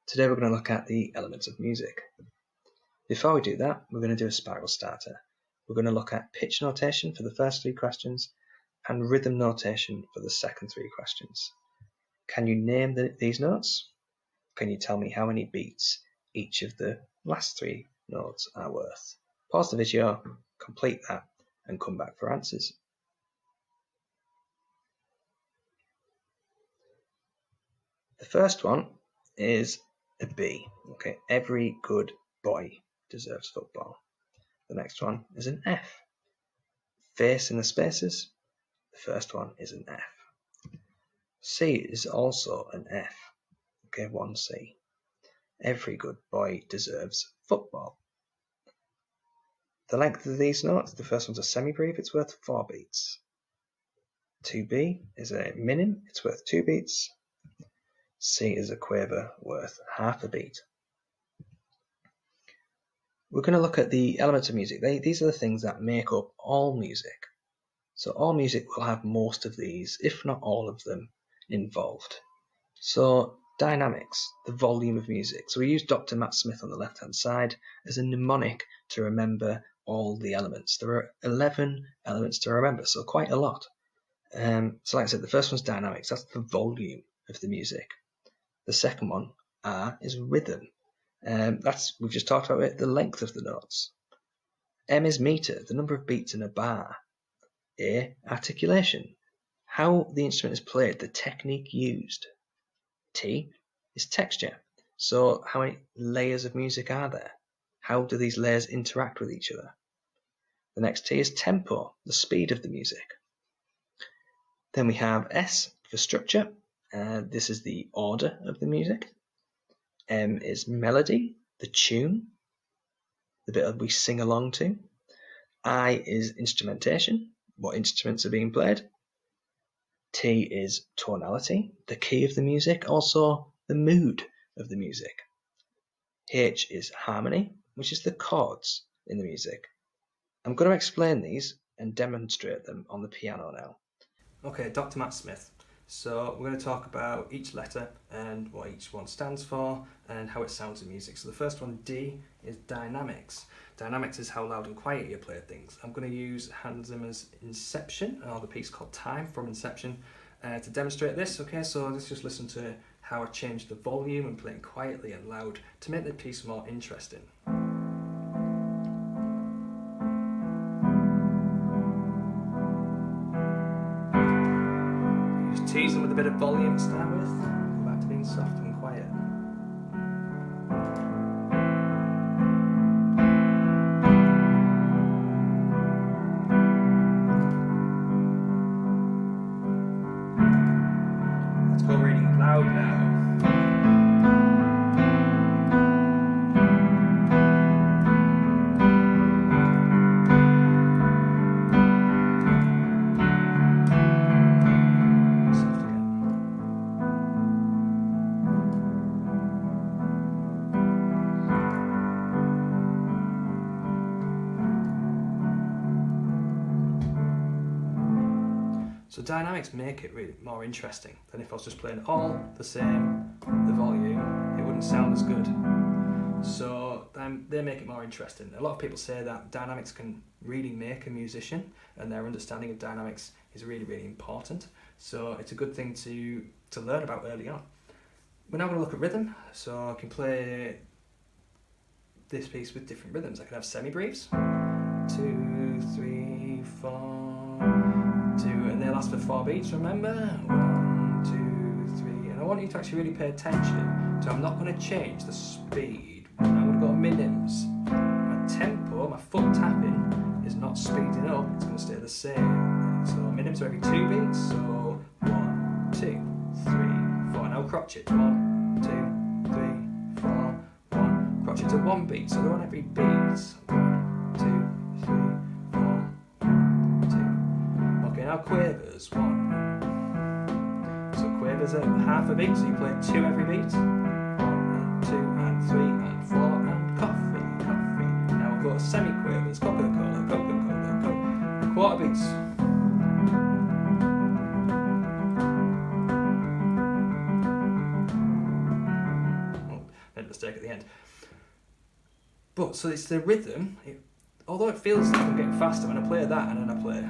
Today we're going to look at the elements of music. Before we do that, we're going to do a spiral starter. We're going to look at pitch notation for the first 3 questions and rhythm notation for the second 3 questions. Can you name these notes? Can you tell me how many beats each of the last 3 notes are worth? Pause the video, complete that, and come back for answers. The first one is a B. Okay, every good boy deserves football. The next one is an F. Face in the spaces. The first one is an F. C is also an F. Okay, 1C. Every good boy deserves football. The length of these notes, the first one's a semi-brief, it's worth 4 beats. 2B is a minim, it's worth 2 beats. C is a quaver worth half a beat. We're going to look at the elements of music. These are the things that make up all music. So all music will have most of these, if not all of them, involved. So dynamics, the volume of music. So we use Dr. Matt Smith on the left-hand side as a mnemonic to remember all the elements. There are 11 elements to remember, so quite a lot. So like I said, the first one's dynamics. That's the volume of the music. The second one, R, is rhythm. We've just talked about it, the length of the notes. M is meter, the number of beats in a bar. A, articulation, how the instrument is played, the technique used. T is texture, so how many layers of music are there? How do these layers interact with each other? The next T is tempo, the speed of the music. Then we have S for structure. This is the order of the music. M is melody, the tune, the bit that we sing along to. I is instrumentation, what instruments are being played. T is tonality, the key of the music, also the mood of the music. H is harmony, which is the chords in the music. I'm going to explain these and demonstrate them on the piano now. Okay, Dr. Matt Smith. So we're going to talk about each letter and what each one stands for and how it sounds in music. So the first one, D, is dynamics. Dynamics is how loud and quiet you play things. I'm going to use Hans Zimmer's Inception, or the piece called Time from Inception, to demonstrate this. Okay, so let's just listen to how I change the volume and playing quietly and loud to make the piece more interesting. Tease them with a bit of volume to start with, go back to being soft and quiet. Let's go really loud now. So dynamics make it really more interesting than if I was just playing all the same, the volume, it wouldn't sound as good. So they make it more interesting. A lot of people say that dynamics can really make a musician, and their understanding of dynamics is really, really important. So it's a good thing to learn about early on. We're now going to look at rhythm. So I can play this piece with different rhythms. I can have semi-briefs, 2, 3, 4, 2, and they'll last for 4 beats, remember? 1, 2, 3, and I want you to actually really pay attention. So I'm not going to change the speed. I'm going to go minims. My tempo, my foot tapping, is not speeding up, it's going to stay the same. So minims are every 2 beats, so 1, 2, 3, 4. Now crotch it, 1, 2, 3, 4, 1. Crotch it to 1 beat, so they're on every beat. 1, 2, 3, 4, 1, 2. Okay, now quavers, 1. So quavers are half a beat, so you play 2 every beat. 1 and 2 and 3 and 4 and coffee, coffee. Now we'll go to semi-quavers, Coca-Cola, Coca-Cola, Coca. Quarter beats. mistake at the end. But, so it's the rhythm, although it feels like I'm getting faster when I play that and then I play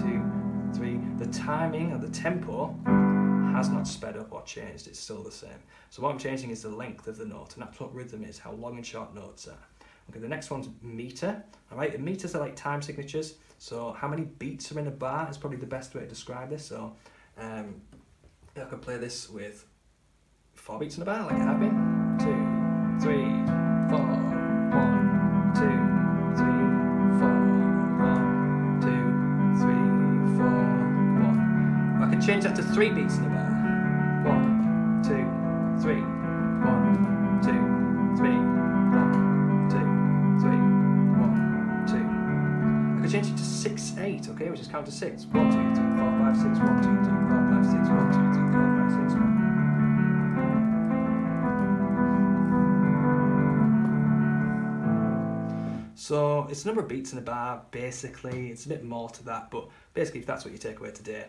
2, 3, the timing and the tempo has not sped up or changed, it's still the same. So what I'm changing is the length of the note, and that's what rhythm is, how long and short notes are. Okay, the next one's meter. Alright, and meters are like time signatures, so how many beats are in a bar is probably the best way to describe this. So I could play this with 4 beats in a bar, like I have been. 2, 3, 4, 1, 2, 3, 4, 1, 2, 3, 4, 1. I could change that to 3 beats in a bar. 1, 2, 3, 1, 2, 3, 1, 2, 3, 1, 2. I could change it to 6, 8, okay, which is count to 6. 1, 2, 3, 4, 5, 6, 1, 2, 3, 4, 5, 6, 1, 2, 3, 4, 5, 6, 1. So it's a number of beats in a bar, basically. It's a bit more to that, but basically if that's what you take away today,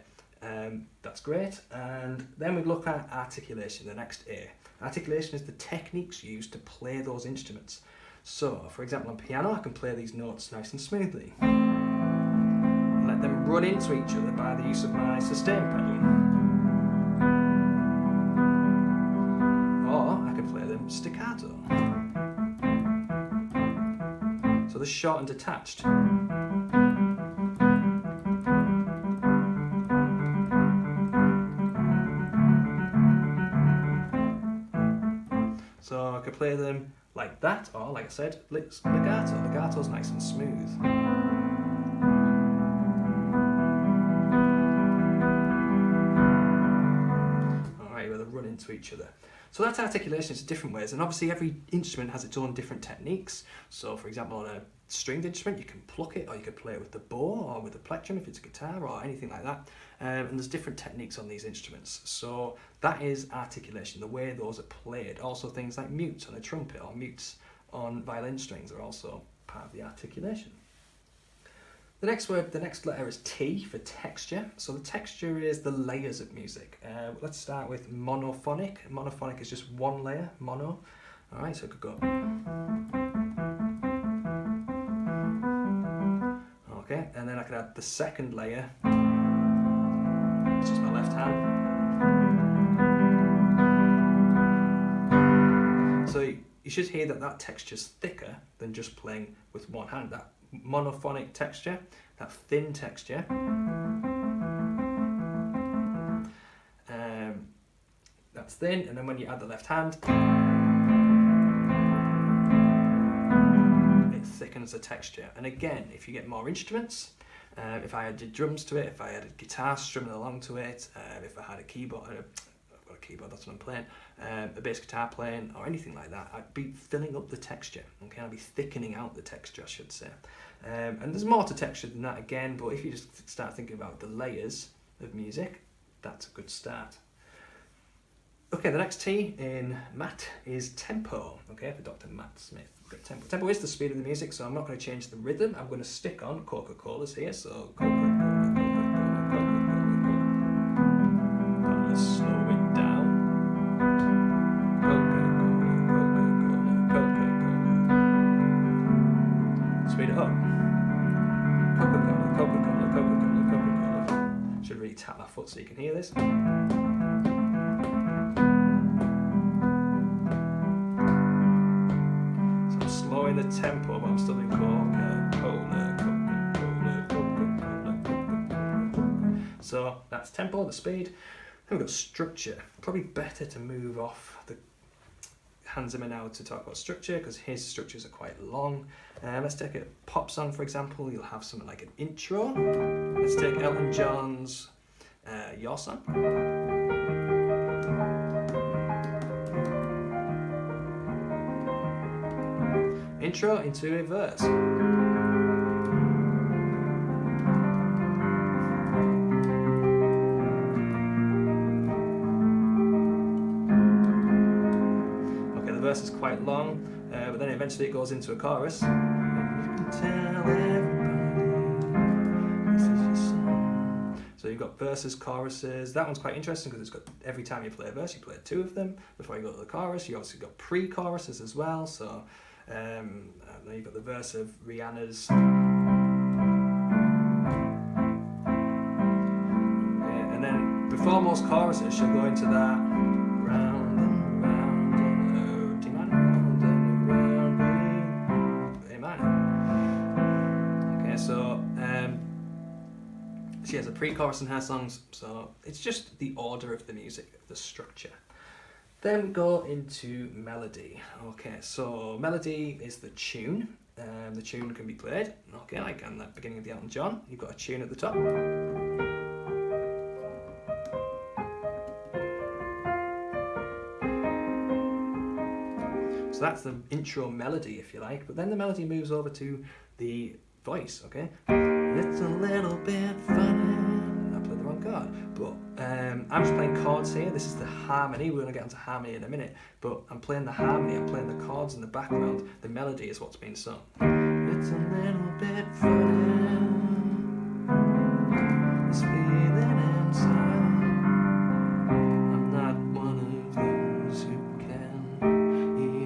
that's great. And then we look at articulation, the next A. Articulation is the techniques used to play those instruments. So, for example, on piano, I can play these notes nice and smoothly. Let them run into each other by the use of my sustain pedal. Or I can play them staccato. So they're short and detached. So I could play them like that, or like I said, legato. Legato's nice and smooth. Alright, where they run into each other. So that's articulation in different ways, and obviously every instrument has its own different techniques. So for example, on a stringed instrument, you can pluck it, or you could play it with the bow, or with the plectrum if it's a guitar, or anything like that. And there's different techniques on these instruments. So that is articulation, the way those are played. Also things like mutes on a trumpet, or mutes on violin strings are also part of the articulation. The next word, the next letter is T for texture. So the texture is the layers of music. Let's start with monophonic. Monophonic is just one layer, mono. All right, so it could go. Okay, and then I could add the second layer, which is my left hand. So you should hear that that texture's thicker than just playing with one hand. That monophonic texture, that thin texture, that's thin, and then when you add the left hand, it thickens the texture. And again, if you get more instruments, if I added drums to it, if I added guitar strumming along to it, if I had a keyboard, I've got a keyboard, that's what I'm playing, a bass guitar playing, or anything like that, I'd be filling up the texture, okay? I'd be thickening out the texture, I should say. And there's more to texture than that again, but if you just start thinking about the layers of music, that's a good start. Okay, the next T in Matt is tempo, okay, for Dr. Matt Smith. Tempo. Tempo is the speed of the music, so I'm not going to change the rhythm. I'm going to stick on Coca-Cola's here, so Coca-Cola, Coca-Cola, Coca-Cola, Coca-Cola. Let's slow it down. Coca-Cola, Coca-Cola, Coca-Cola. Speed it up. Coca-Cola, Coca-Cola, Coca-Cola, Coca-Cola. Should really tap my foot so you can hear this. Slowing the tempo, but I'm still in Coca-Cola, Coca-Cola, Coca-Cola, Coca-Cola. So that's tempo, the speed. Then we've got structure. Probably better to move off the Hans Zimmer now to talk about structure, because his structures are quite long. Let's take a pop song, for example. You'll have something like an intro. Let's take Elton John's Your Song. Intro into a verse. Okay, the verse is quite long, but then eventually it goes into a chorus. You can tell everybody this is your song. So you've got verses, choruses. That one's quite interesting because it's got, every time you play a verse, you play 2 of them before you go to the chorus. You obviously got pre-choruses as well. So then you've got the verse of Rihanna's. And then before most choruses, she'll go into that round and round and oh, D minor, round and round, A minor. Okay, so she has a pre-chorus in her songs, so it's just the order of the music, the structure. Then we go into melody. Okay, so melody is the tune. The tune can be played, okay, like on the beginning of the Elton John, you've got a tune at the top. So that's the intro melody, if you like, but then the melody moves over to the voice, okay? It's a little bit funny. I played the wrong chord, but I'm just playing chords here. This is the harmony. We're going to get onto harmony in a minute, but I'm playing the harmony. I'm playing the chords in the background. The melody is what's being sung. It's a little bit funny. This feeling inside. I'm not one of those who can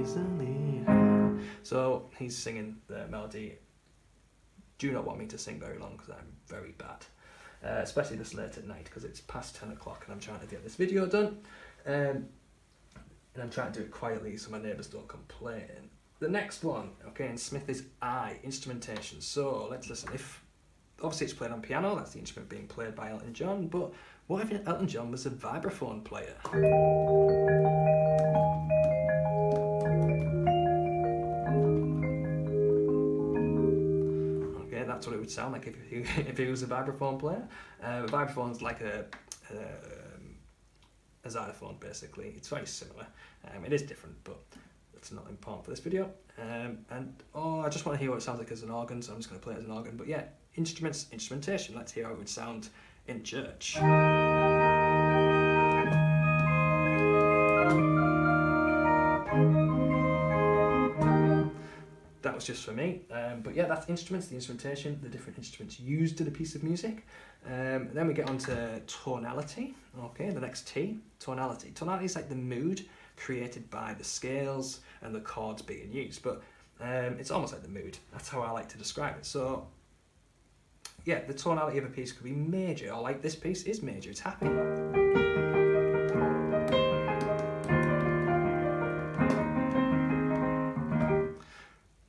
easily hide. So he's singing the melody. Do not want me to sing very long because I'm very bad, especially this late at night because it's past 10 o'clock and I'm trying to get this video done, and I'm trying to do it quietly so my neighbours don't complain. The next one, okay, in Smith is I, instrumentation. So let's listen. If obviously it's played on piano, that's the instrument being played by Elton John, but what if Elton John was a vibraphone player? That's what it would sound like if he was a vibraphone player. A vibraphone's like a xylophone, basically. It's very similar. It is different, but it's not important for this video. I just want to hear what it sounds like as an organ, so I'm just going to play it as an organ. But yeah, instrumentation. Let's hear how it would sound in church. That was just for me, but yeah, that's instruments, the instrumentation, the different instruments used in a piece of music. Then we get on to tonality. Okay, the next T, tonality. Tonality is like the mood created by the scales and the chords being used, but it's almost like the mood. That's how I like to describe it. So yeah, the tonality of a piece could be major, or like this piece is major, it's happy.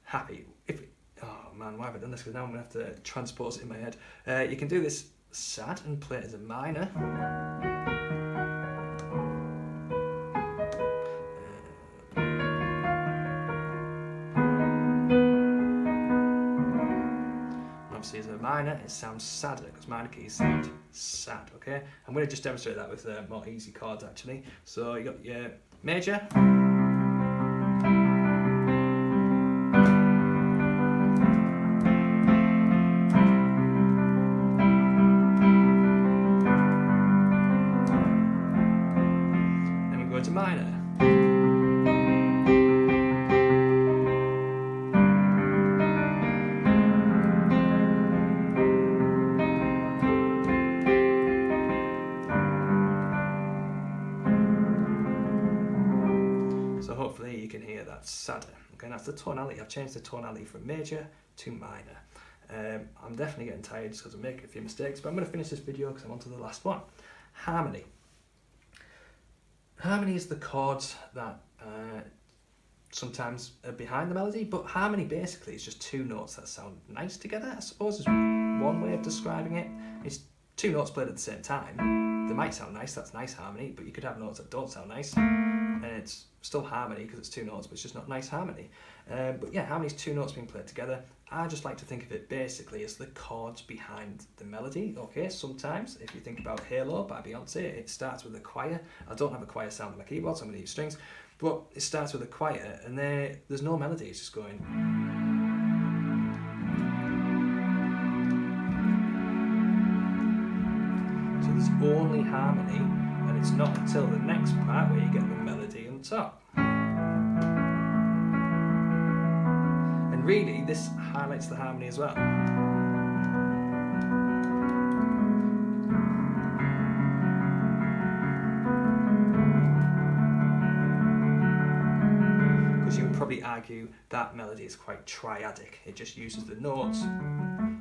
Happy. Oh man, why have I done this? Because now I'm going to have to transpose it in my head. You can do this sad and play it as a minor. Obviously as a minor, it sounds sadder because minor keys sound sad, okay? I'm going to just demonstrate that with more easy chords actually. So you got your major. Minor. So hopefully you can hear that sadder. Okay, that's the tonality. I've changed the tonality from major to minor. I'm definitely getting tired because I'm making a few mistakes, but I'm going to finish this video because I'm on to the last one. Harmony. Harmony is the chords that sometimes are behind the melody, but harmony basically is just 2 notes that sound nice together, I suppose is one way of describing it. It's 2 notes played at the same time. They might sound nice, that's nice harmony, but you could have notes that don't sound nice, and it's still harmony because it's 2 notes, but it's just not nice harmony. But yeah, harmony is 2 notes being played together. I just like to think of it basically as the chords behind the melody. Okay, sometimes if you think about Halo by Beyonce, it starts with a choir. I don't have a choir sound on my keyboard, so I'm going to use strings, but it starts with a choir and there's no melody, it's just going. So there's only harmony, and it's not until the next part where you get the melody on top. Really, this highlights the harmony as well. probably argue that melody is quite triadic. It just uses the notes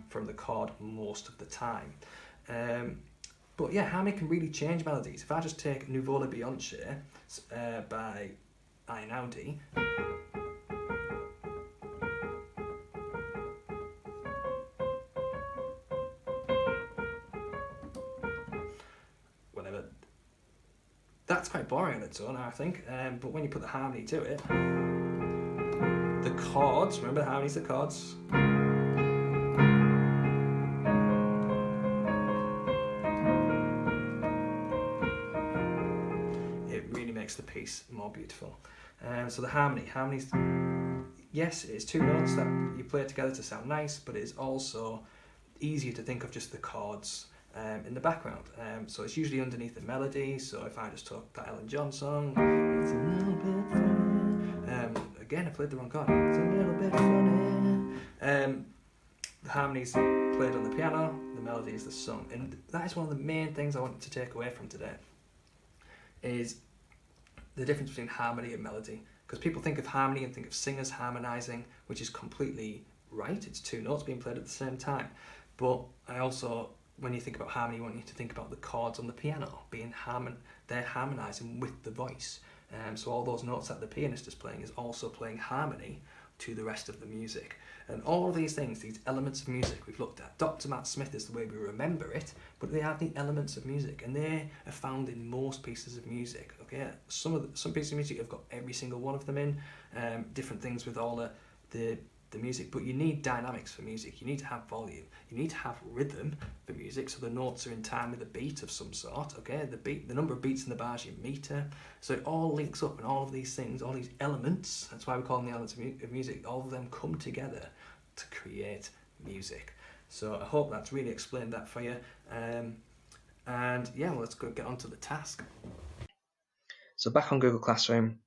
from the chord most of the time. But yeah, harmony can really change melodies. If I just take Nouveau Le Bianche by Einaudi, whatever, that's quite boring on its own, I think. But when you put the harmony to it, the chords, remember the harmonies, the chords, it really makes the piece more beautiful. So the harmonies, yes, it's two notes that you play together to sound nice, but it's also easier to think of just the chords in the background. So it's usually underneath the melody. So if I just took that Ellen John song, it's a little bit funny. Again, I played the wrong chord. It's a little bit funny. The harmonies played on the piano, the melody is the sung. And that is one of the main things I wanted to take away from today, is the difference between harmony and melody. Because people think of harmony and think of singers harmonizing, which is completely right. It's two notes being played at the same time. But I also, when you think about harmony, I want you to think about the chords on the piano being they're harmonizing with the voice. So all those notes that the pianist is playing is also playing harmony to the rest of the music. And all of these things, these elements of music we've looked at. Dr. Matt Smith is the way we remember it, but they are the elements of music, and they are found in most pieces of music. Okay, some pieces of music have got every single one of them in, different things with all the music, but you need dynamics for music. You need to have volume. You need to have rhythm for music, so the notes are in time with a beat of some sort. Okay, the number of beats in the bars you meter. So it all links up, and all of these things, all these elements. That's why we call them the elements of music. All of them come together to create music. So I hope that's really explained that for you. And yeah, well, let's get on to the task. So back on Google Classroom,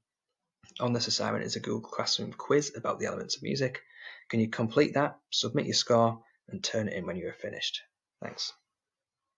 on this assignment is a Google Classroom quiz about the elements of music. Can you complete that, submit your score, and turn it in when you are finished? Thanks.